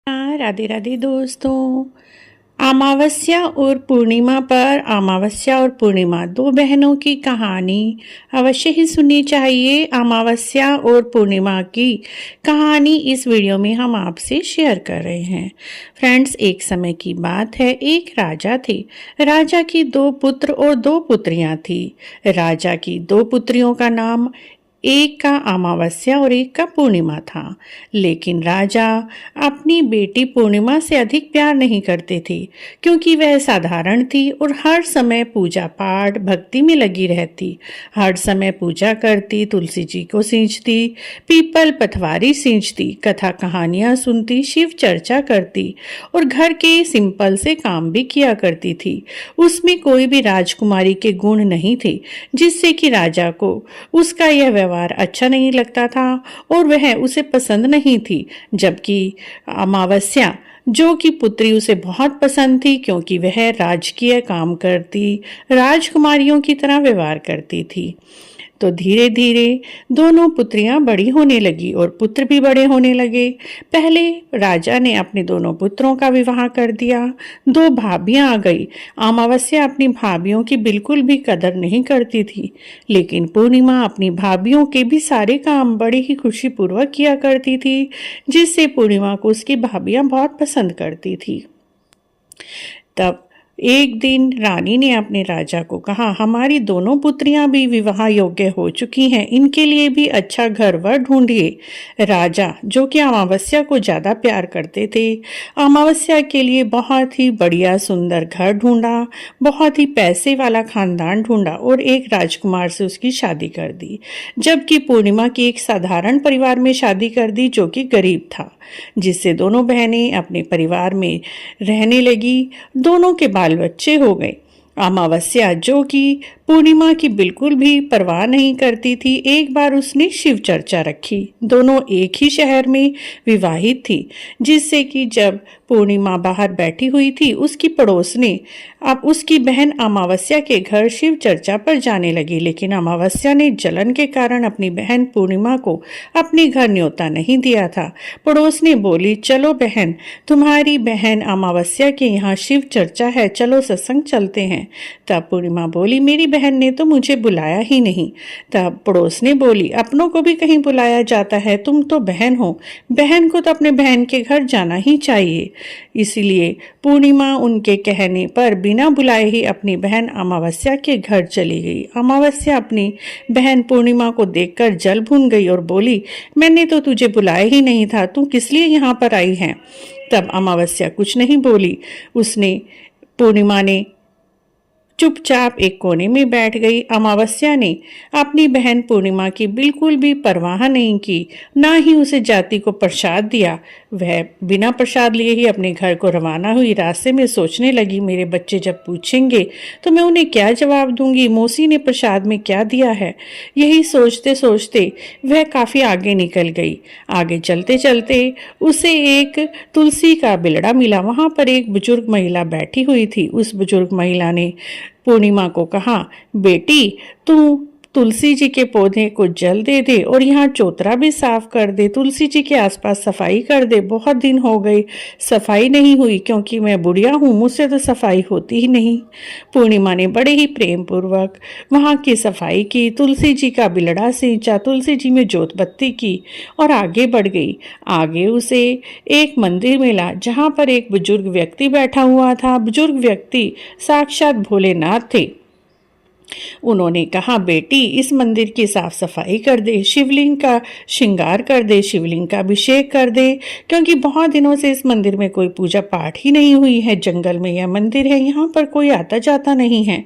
राधे राधे दोस्तों। अमावस्या और पूर्णिमा पर अमावस्या और पूर्णिमा दो बहनों की कहानी अवश्य ही सुननी चाहिए। अमावस्या और पूर्णिमा की कहानी इस वीडियो में हम आपसे शेयर कर रहे हैं। फ्रेंड्स, एक समय की बात है, एक राजा थे। राजा की दो पुत्र और दो पुत्रियां थी। राजा की दो पुत्रियों का नाम एक का अमावस्या और एक का पूर्णिमा था। लेकिन राजा अपनी बेटी पूर्णिमा से अधिक प्यार नहीं करते थे, क्योंकि वह साधारण थी और हर समय पूजा पाठ भक्ति में लगी रहती। हर समय पूजा करती, तुलसी जी को सींचती, पीपल पथवारी सींचती, कथा कहानियां सुनती, शिव चर्चा करती और घर के सिंपल से काम भी किया करती थी। उसमें कोई भी राजकुमारी के गुण नहीं थे, जिससे कि राजा को उसका यह व्यवहार अच्छा नहीं लगता था और वह उसे पसंद नहीं थी। जबकि अमावस्या जो कि पुत्री उसे बहुत पसंद थी, क्योंकि वह राजकीय काम करती, राजकुमारियों की तरह व्यवहार करती थी। तो धीरे धीरे दोनों पुत्रियां बड़ी होने लगी और पुत्र भी बड़े होने लगे। पहले राजा ने अपने दोनों पुत्रों का विवाह कर दिया। दो भाभियां आ गई। अमावस्या अपनी भाभियों की बिल्कुल भी कदर नहीं करती थी, लेकिन पूर्णिमा अपनी भाभियों के भी सारे काम बड़ी ही खुशीपूर्वक किया करती थी, जिससे पूर्णिमा को उसकी भाभियां बहुत पसंद करती थी। तब एक दिन रानी ने अपने राजा को कहा, हमारी दोनों पुत्रियां भी विवाह योग्य हो चुकी हैं, इनके लिए भी अच्छा घर वर ढूंढिए। राजा, जो कि अमावस्या को ज्यादा प्यार करते थे, अमावस्या के लिए बहुत ही बढ़िया सुंदर घर ढूंढा, बहुत ही पैसे वाला खानदान ढूंढा और एक राजकुमार से उसकी शादी कर दी। जबकि पूर्णिमा की एक साधारण परिवार में शादी कर दी, जो कि गरीब था, जिससे दोनों बहनें अपने परिवार में रहने लगी। दोनों के बाल बच्चे हो गए। अमावस्या, जो कि पूर्णिमा की बिल्कुल भी परवाह नहीं करती थी, एक बार उसने शिव चर्चा रखी। दोनों एक ही शहर में विवाहित थी, जिससे कि जब पूर्णिमा बाहर बैठी हुई थी, उसकी पड़ोस ने अब उसकी बहन अमावस्या के घर शिव चर्चा पर जाने लगी। लेकिन अमावस्या ने जलन के कारण अपनी बहन पूर्णिमा को अपने घर न्योता नहीं दिया था। पड़ोस ने बोली, चलो बहन, तुम्हारी बहन अमावस्या के यहाँ शिव चर्चा है, चलो सत्संग चलते हैं। तब पूर्णिमा बोली, मेरी बहन ने तो मुझे बुलाया ही नहीं। तब पड़ोस ने बोली, अपनों को भी कहीं बुलाया जाता है, तुम तो बहन हो, बहन को तो अपने बहन के घर जाना ही चाहिए। इसलिए पूर्णिमा उनके कहने पर बिना बुलाए ही अपनी बहन अमावस्या के घर चली गई। अमावस्या अपनी बहन पूर्णिमा को देखकर जल भून गई और बोली, मैंने तो तुझे बुलाया ही नहीं था, तू किस लिए यहाँ पर आई है? तब अमावस्या कुछ नहीं बोली। पूर्णिमा ने चुपचाप एक कोने में बैठ गई। अमावस्या ने अपनी बहन पूर्णिमा की बिल्कुल भी परवाह नहीं की, ना ही उसे जाति को प्रसाद दिया। वह बिना प्रसाद लिए ही अपने घर को रवाना हुई। रास्ते में सोचने लगी, मेरे बच्चे जब पूछेंगे तो मैं उन्हें क्या जवाब दूंगी, मौसी ने प्रसाद में क्या दिया है। यही सोचते सोचते वह काफी आगे निकल गई। आगे चलते चलते उसे एक तुलसी का बिलड़ा मिला। वहां पर एक बुजुर्ग महिला बैठी हुई थी। उस बुजुर्ग महिला ने पूर्णिमा को कहा, बेटी, तू तुलसी जी के पौधे को जल दे दे और यहाँ चौतरा भी साफ कर दे, तुलसी जी के आसपास सफाई कर दे। बहुत दिन हो गए सफाई नहीं हुई, क्योंकि मैं बुढ़िया हूँ, मुझसे तो सफाई होती ही नहीं। पूर्णिमा ने बड़े ही प्रेम पूर्वक वहाँ की सफाई की, तुलसी जी का बिलड़ा सींचा, तुलसी जी में जोत बत्ती की और आगे बढ़ गई। आगे उसे एक मंदिर मिला, जहाँ पर एक बुजुर्ग व्यक्ति बैठा हुआ था। बुजुर्ग व्यक्ति साक्षात भोलेनाथ थे। उन्होंने कहा, बेटी, इस मंदिर की साफ सफाई कर दे, शिवलिंग का श्रृंगार कर दे, शिवलिंग का अभिषेक कर दे, क्योंकि बहुत दिनों से इस मंदिर में कोई पूजा पाठ ही नहीं हुई है। जंगल में यह मंदिर है, यहाँ पर कोई आता जाता नहीं है।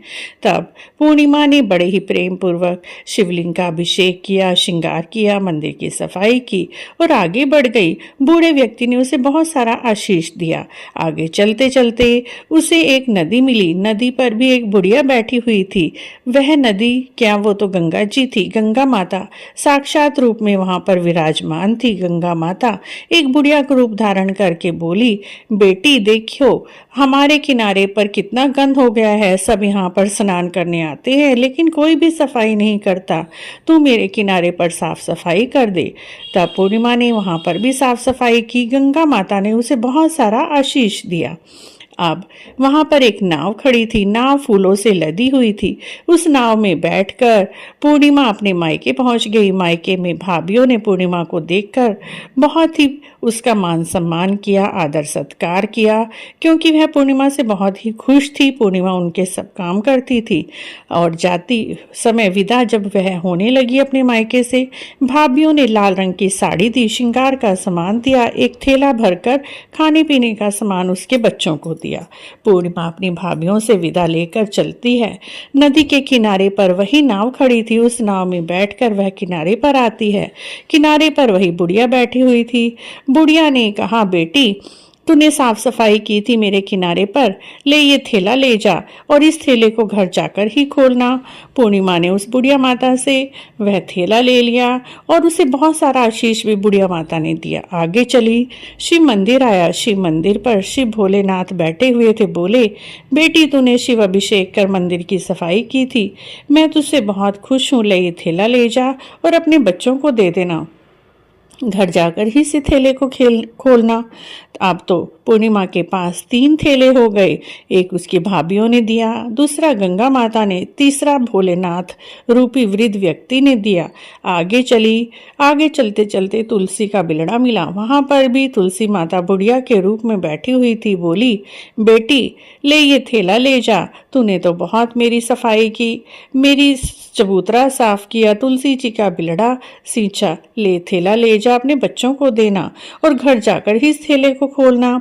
तब पूर्णिमा ने बड़े ही प्रेम पूर्वक शिवलिंग का अभिषेक किया, श्रृंगार किया, मंदिर की सफाई की और आगे बढ़ गई। बूढ़े व्यक्ति ने उसे बहुत सारा आशीष दिया। आगे चलते चलते उसे एक नदी मिली। नदी पर भी एक बुढ़िया बैठी हुई थी। वह नदी क्या, वो तो गंगा जी थी। गंगा माता साक्षात रूप में वहां पर विराजमान थी। गंगा माता एक बुढ़िया का रूप धारण करके बोली, बेटी देखियो हमारे किनारे पर कितना गंद हो गया है। सब यहाँ पर स्नान करने आते हैं लेकिन कोई भी सफाई नहीं करता। तू मेरे किनारे पर साफ सफाई कर दे। तब पूर्णिमा ने वहां पर भी साफ सफाई की। गंगा माता ने उसे बहुत सारा आशीष दिया। अब वहां पर एक नाव खड़ी थी। नाव फूलों से लदी हुई थी। उस नाव में बैठकर पूर्णिमा अपने मायके पहुंच गई। मायके में भाभियों ने पूर्णिमा को देखकर बहुत ही उसका मान सम्मान किया, आदर सत्कार किया, क्योंकि वह पूर्णिमा से बहुत ही खुश थी। पूर्णिमा उनके सब काम करती थी और जाती समय विदा जब वह होने लगी अपने मायके से, भाभियों ने लाल रंग की साड़ी दी, श्रृंगार का सामान दिया, एक थैला भरकर खाने पीने का सामान उसके बच्चों को दिया। पूर्णिमा अपनी भाभियों से विदा लेकर चलती है। नदी के किनारे पर वही नाव खड़ी थी। उस नाव में बैठकर वह किनारे पर आती है। किनारे पर वही बुढ़िया बैठी हुई थी। बुढ़िया ने कहा, बेटी तूने साफ सफाई की थी मेरे किनारे पर, ले ये थैला ले जा और इस थैले को घर जाकर ही खोलना। पूर्णिमा ने उस बुढ़िया माता से वह थैला ले लिया और उसे बहुत सारा आशीष भी बुढ़िया माता ने दिया। आगे चली, शिव मंदिर आया। शिव मंदिर पर शिव भोलेनाथ बैठे हुए थे। बोले, बेटी तूने शिव अभिषेक कर मंदिर की सफाई की थी, मैं तुझसे बहुत खुश हूँ। ले ये थैला ले जा और अपने बच्चों को दे देना, घर जाकर ही से थैले को खोलना। अब तो पूर्णिमा के पास 3 थैले हो गए। एक उसकी भाभियों ने दिया, दूसरा गंगा माता ने, तीसरा भोलेनाथ रूपी वृद्ध व्यक्ति ने दिया। आगे चली। आगे चलते चलते तुलसी का बिलड़ा मिला। वहां पर भी तुलसी माता बुढ़िया के रूप में बैठी हुई थी। बोली, बेटी ले ये थैला ले जा, तूने तो बहुत मेरी सफाई की, मेरी चबूतरा साफ किया, तुलसी जी का बिलड़ा सींचा। ले थैला ले जा, अपने बच्चों को देना और घर जाकर ही इस थैले को खोलना।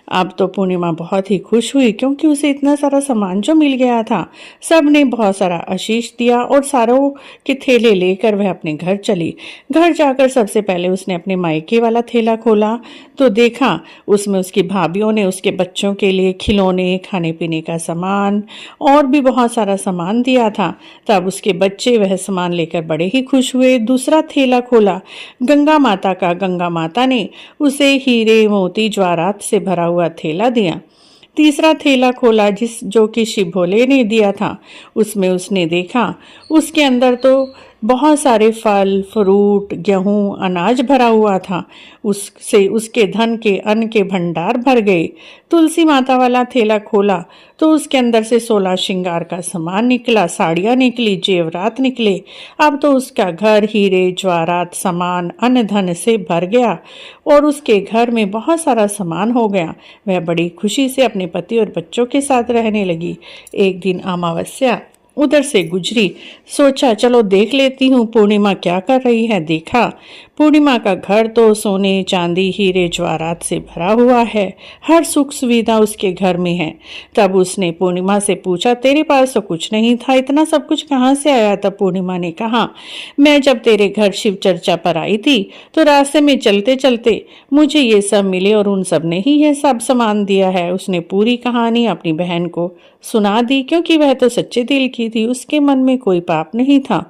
अब तो पूर्णिमा बहुत ही खुश हुई क्योंकि उसे इतना सारा सामान जो मिल गया था। सब ने बहुत सारा आशीष दिया और सारों के थैले लेकर वह अपने घर चली। घर जाकर सबसे पहले उसने अपने मायके वाला थैला खोला तो देखा उसमें उसकी भाभियों ने उसके बच्चों के लिए खिलौने, खाने पीने का सामान और भी बहुत सारा सामान दिया था। तब उसके बच्चे वह सामान लेकर बड़े ही खुश हुए। दूसरा थैला खोला गंगा माता का। गंगा माता ने उसे हीरे, मोती, जवाहरात से भरा हुआ थैला दिया। तीसरा थैला खोला जो कि शिव भोले ने दिया था। उसमें उसने देखा उसके अंदर तो बहुत सारे फल, फ्रूट, गेहूं, अनाज भरा हुआ था। उससे उसके धन के, अन्न के भंडार भर गए। तुलसी माता वाला थैला खोला तो उसके अंदर से 16 श्रृंगार का सामान निकला, साड़ियां निकली, जेवरात निकले। अब तो उसका घर हीरे, जवाहरात, सामान, अन्न धन से भर गया और उसके घर में बहुत सारा सामान हो गया। वह बड़ी खुशी से अपने पति और बच्चों के साथ रहने लगी। एक दिन अमावस्या उधर से गुजरी। सोचा चलो देख लेती हूँ पूर्णिमा क्या कर रही है। देखा पूर्णिमा का घर तो सोने, चांदी, हीरे, जवाहरात से भरा हुआ है। हर सुख सुविधा उसके घर में है। तब उसने पूर्णिमा से पूछा, तेरे पास तो कुछ नहीं था, इतना सब कुछ कहाँ से आया? तब पूर्णिमा ने कहा, मैं जब तेरे घर शिव चर्चा पर आई थी तो रास्ते में चलते चलते मुझे ये सब मिले और उन सब ने ही यह सब सामान दिया है। उसने पूरी कहानी अपनी बहन को सुना दी क्योंकि वह तो सच्चे दिल की थी, उसके मन में कोई पाप नहीं था।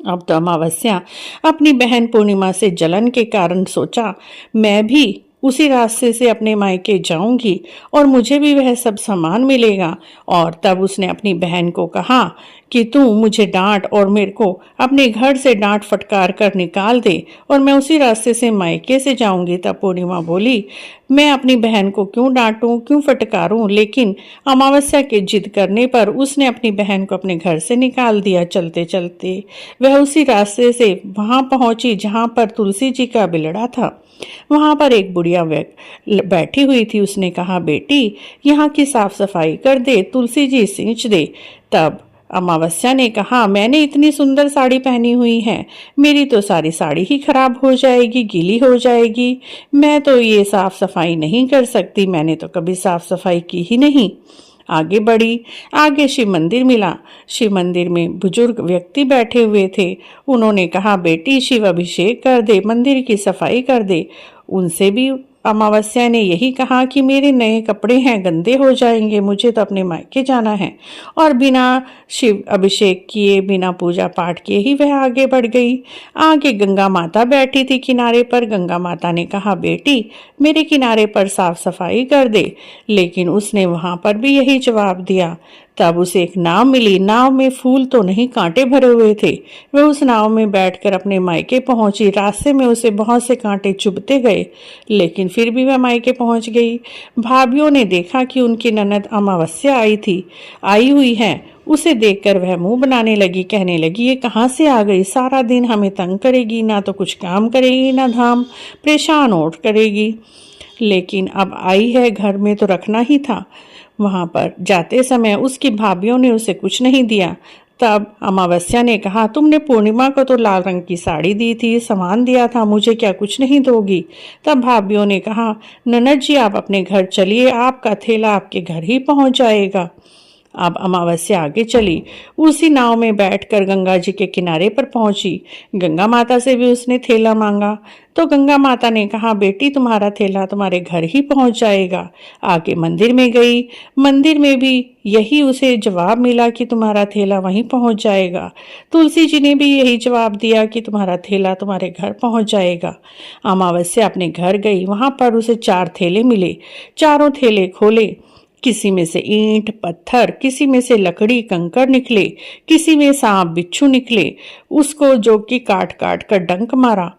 अब तो अमावस्या अपनी बहन पूर्णिमा से जलन के कारण सोचा, मैं भी उसी रास्ते से अपने मायके जाऊंगी और मुझे भी वह सब सामान मिलेगा। और तब उसने अपनी बहन को कहा कि तू मुझे डांट और मेरे को अपने घर से डांट फटकार कर निकाल दे और मैं उसी रास्ते से मायके से जाऊंगी। तब पूर्णिमा बोली, मैं अपनी बहन को क्यों डांटूं, क्यों फटकारूं? लेकिन अमावस्या के जिद करने पर उसने अपनी बहन को अपने घर से निकाल दिया। चलते चलते वह उसी रास्ते से वहां पहुंची जहां पर तुलसी जी का बिलड़ा था। वहां पर एक बुढ़िया बैठी हुई थी। उसने कहा, बेटी यहाँ की साफ सफाई कर दे, तुलसी जी सींच दे। तब अमावस्या ने कहा, मैंने इतनी सुंदर साड़ी पहनी हुई है, मेरी तो सारी साड़ी ही खराब हो जाएगी, गीली हो जाएगी। मैं तो ये साफ सफाई नहीं कर सकती, मैंने तो कभी साफ सफाई की ही नहीं। आगे बढ़ी। आगे शिव मंदिर मिला। शिव मंदिर में बुजुर्ग व्यक्ति बैठे हुए थे। उन्होंने कहा, बेटी शिव अभिषेक कर दे, मंदिर की सफाई कर दे। उनसे भी अमावस्या ने यही कहा कि मेरे नए कपड़े हैं, गंदे हो जाएंगे, मुझे तो अपने मायके जाना है। और बिना शिव अभिषेक किए, बिना पूजा पाठ किए ही वह आगे बढ़ गई। आगे गंगा माता बैठी थी किनारे पर। गंगा माता ने कहा, बेटी मेरे किनारे पर साफ सफाई कर दे। लेकिन उसने वहां पर भी यही जवाब दिया। तब उसे एक नाव मिली। नाव में फूल तो नहीं, कांटे भरे हुए थे। वह उस नाव में बैठकर अपने मायके पहुंची। रास्ते में उसे बहुत से कांटे चुभते गए, लेकिन फिर भी वह मायके पहुंच गई। भाभीियों ने देखा कि उनकी ननद अमावस्या आई हुई है। उसे देखकर वह मुंह बनाने लगी, कहने लगी, ये कहाँ से आ गई? सारा दिन हमें तंग करेगी, ना तो कुछ काम करेगी ना धाम, परेशान और करेगी। लेकिन अब आई है, घर में तो रखना ही था। वहां पर जाते समय उसकी भाभीियों ने उसे कुछ नहीं दिया। तब अमावस्या ने कहा, तुमने पूर्णिमा को तो लाल रंग की साड़ी दी थी, सामान दिया था, मुझे क्या कुछ नहीं दोगी? तब भाभीियों ने कहा, ननद जी आप अपने घर चलिए, आपका थैला आपके घर ही पहुंच जाएगा। अब अमावस्या आगे चली। उसी नाव में बैठकर गंगा जी के किनारे पर पहुंची। गंगा माता से भी उसने थैला मांगा, तो गंगा माता ने कहा, बेटी तुम्हारा थैला तुम्हारे घर ही पहुंच जाएगा। आगे मंदिर में गई। मंदिर में भी यही उसे जवाब मिला कि तुम्हारा थैला वहीं पहुंच जाएगा। तुलसी जी ने भी यही जवाब दिया कि तुम्हारा थैला तुम्हारे घर पहुंच जाएगा। अमावस्या अपने घर गई। वहां पर उसे 4 थैले मिले। चारों थैले खोले। किसी में से ईंट पत्थर, किसी में से लकड़ी कंकड़ निकले, किसी में सांप बिच्छू निकले। उसको जो कि काट काट कर डंक मारा।